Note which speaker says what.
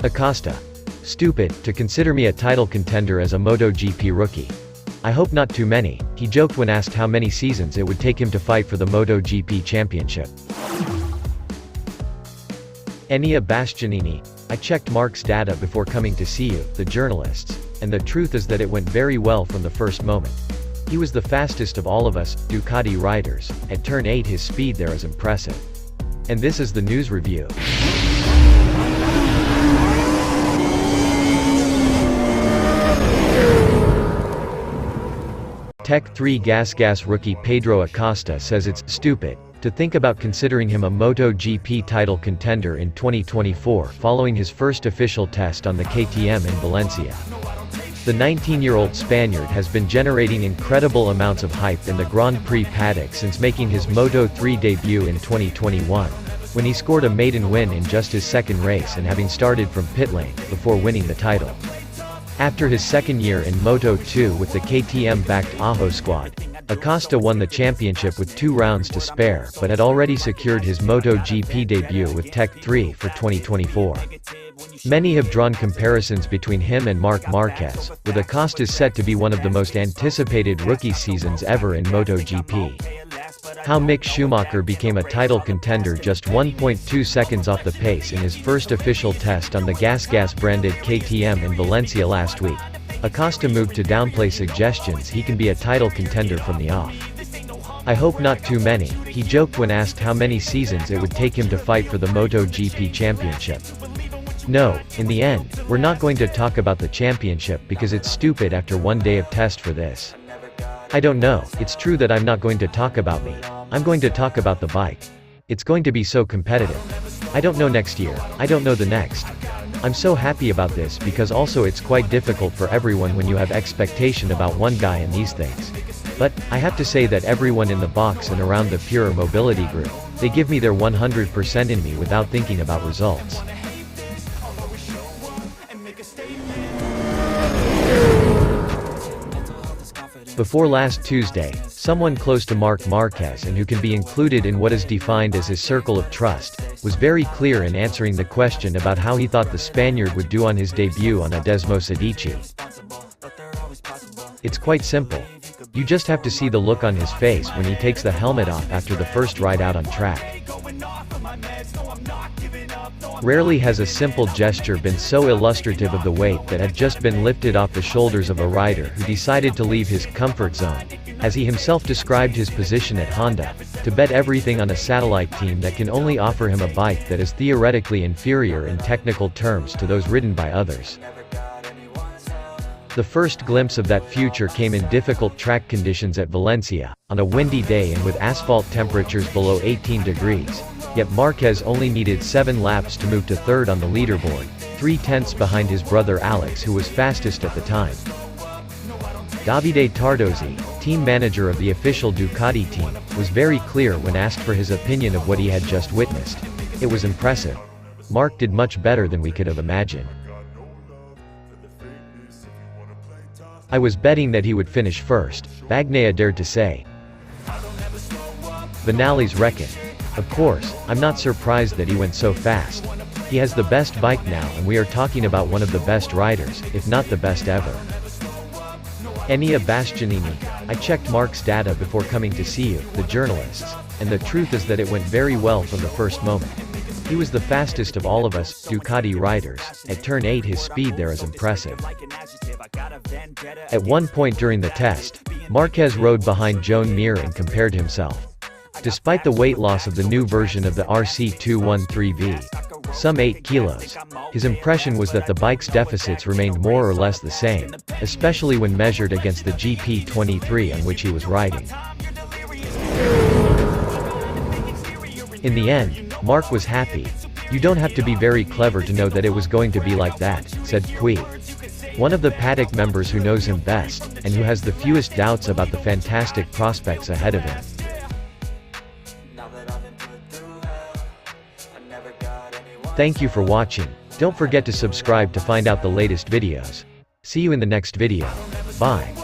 Speaker 1: Acosta. Stupid, to consider me a title contender as a Motogp rookie. I hope not too many, he joked when asked how many seasons it would take him to fight for the Motogp championship. Enea Bastianini. I checked Marc's data before coming to see you, the journalists, and the truth is that it went very well from the first moment. He was the fastest of all of us Ducati riders. At turn 8 his speed there is impressive. And this is the news review. Tech 3 Gas rookie Pedro Acosta says it's "stupid" to think about considering him a MotoGP title contender in 2024 following his first official test on the KTM in Valencia. The 19-year-old Spaniard has been generating incredible amounts of hype in the Grand Prix paddock since making his Moto3 debut in 2021, when he scored a maiden win in just his second race and having started from pit lane, before winning the title. After his second year in Moto2 with the KTM-backed Ajo squad, Acosta won the championship with 2 rounds to spare but had already secured his MotoGP debut with Tech 3 for 2024. Many have drawn comparisons between him and Marc Marquez, with Acosta's set to be one of the most anticipated rookie seasons ever in MotoGP. How Mick Schumacher became a title contender just 1.2 seconds off the pace in his first official test on the gas-branded KTM in Valencia last week. Acosta moved to downplay suggestions he can be a title contender from the off. I hope not too many, he joked when asked how many seasons it would take him to fight for the MotoGP championship. No, in the end, we're not going to talk about the championship because it's stupid after one day of test for this. I don't know, it's true that I'm not going to talk about me. I'm going to talk about the bike. It's going to be so competitive. I don't know next year, I don't know the next. I'm so happy about this because also it's quite difficult for everyone when you have expectation about one guy and these things. But, I have to say that everyone in the box and around the Pure Mobility group, they give me their 100% in me without thinking about results. Before last Tuesday, someone close to Marc Marquez and who can be included in what is defined as his circle of trust, was very clear in answering the question about how he thought the Spaniard would do on his debut on a Desmosedici. It's quite simple. You just have to see the look on his face when he takes the helmet off after the first ride out on track. Rarely has a simple gesture been so illustrative of the weight that had just been lifted off the shoulders of a rider who decided to leave his comfort zone, as he himself described his position at Honda, to bet everything on a satellite team that can only offer him a bike that is theoretically inferior in technical terms to those ridden by others. The first glimpse of that future came in difficult track conditions at Valencia, on a windy day and with asphalt temperatures below 18 degrees, yet Marquez only needed 7 laps to move to third on the leaderboard, 3/10 behind his brother Aleix who was fastest at the time. Davide Tardozzi, team manager of the official Ducati team, was very clear when asked for his opinion of what he had just witnessed. It was impressive. Marc did much better than we could have imagined. I was betting that he would finish first, Bagnaia dared to say. Vinales reckoned. Of course, I'm not surprised that he went so fast. He has the best bike now and we are talking about one of the best riders, if not the best ever. Enea Bastianini. I checked Marc's data before coming to see you, the journalists, and the truth is that it went very well from the first moment. He was the fastest of all of us Ducati riders. At turn 8 his speed there is impressive. At one point during the test, Marquez rode behind Joan and compared himself. Despite the weight loss of the new version of the RC213V, some 8 kilos, his impression was that the bike's deficits remained more or less the same, especially when measured against the GP23 on which he was riding. In the end, Marc was happy. You don't have to be very clever to know that it was going to be like that, said Puig. One of the paddock members who knows him best, and who has the fewest doubts about the fantastic prospects ahead of him. Thank you for watching. Don't forget to subscribe to find out the latest videos. See you in the next video. Bye.